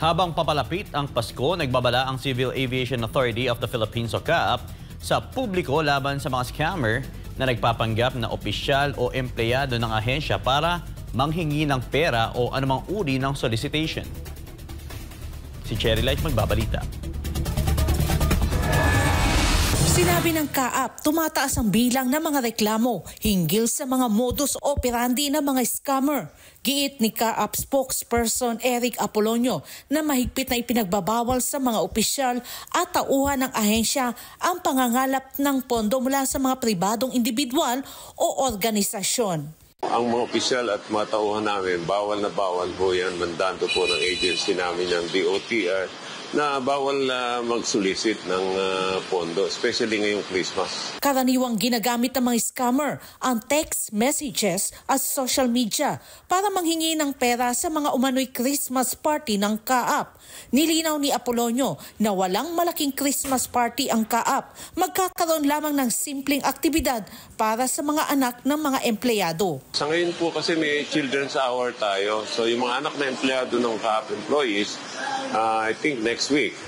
Habang papalapit ang Pasko, nagbabala ang Civil Aviation Authority of the Philippines o CAAP sa publiko laban sa mga scammer na nagpapanggap na opisyal o empleyado ng ahensya para manghingi ng pera o anumang uri ng solicitation. Si Cherry Light magbabalita. Sinabi ng CAAP, tumataas ang bilang ng mga reklamo hinggil sa mga modus operandi ng mga scammer. Giit ni CAAP spokesperson Eric Apolonio na mahigpit na ipinagbabawal sa mga opisyal at tauhan ng ahensya ang pangangalap ng pondo mula sa mga pribadong individual o organisasyon. Ang mga opisyal at mga tauhan namin, bawal na bawal po yan, mandando po ng agency namin ng DOTR na bawal mag-solicit ng pondo, especially ngayong Christmas. Karaniwang ginagamit ng mga scammer ang text messages at social media para manghingi ng pera sa mga umano'y Christmas party ng CAAP. Nilinaw ni Apolonio na walang malaking Christmas party ang CAAP. Magkakaroon lamang ng simpleng aktibidad para sa mga anak ng mga empleyado. Sa ngayon po kasi may children's hour tayo. So yung mga anak na empleyado ng CAAP employees, I think next week,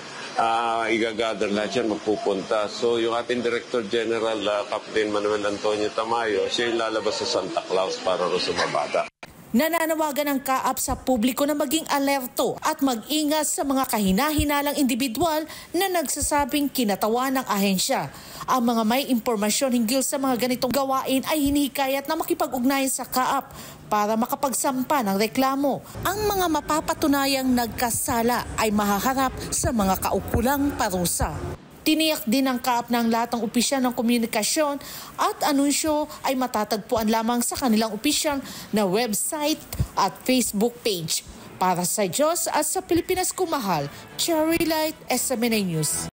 igagather lahat yan, magpupunta. So yung ating Director General, Captain Manuel Antonio Tamayo, siya yung lalabas sa Santa Claus para rin sa mga bata. Nananawagan ng CAAP sa publiko na maging alerto at mag-ingat sa mga kahina-hinalang individual na nagsasabing kinatawan ng ahensya. Ang mga may impormasyon hinggil sa mga ganitong gawain ay hinihikayat na makipag-ugnayan sa CAAP para makapagsampa ng reklamo. Ang mga mapapatunayang nagkasala ay mahaharap sa mga kaukulang parusa. Tiniyak din ng CAAP ng lahat ng opisyal ng komunikasyon at anunsyo ay matatagpuan lamang sa kanilang opisyal na website at Facebook page. Para sa Diyos at sa Pilipinas kumahal, Cherry Light, SMNA News.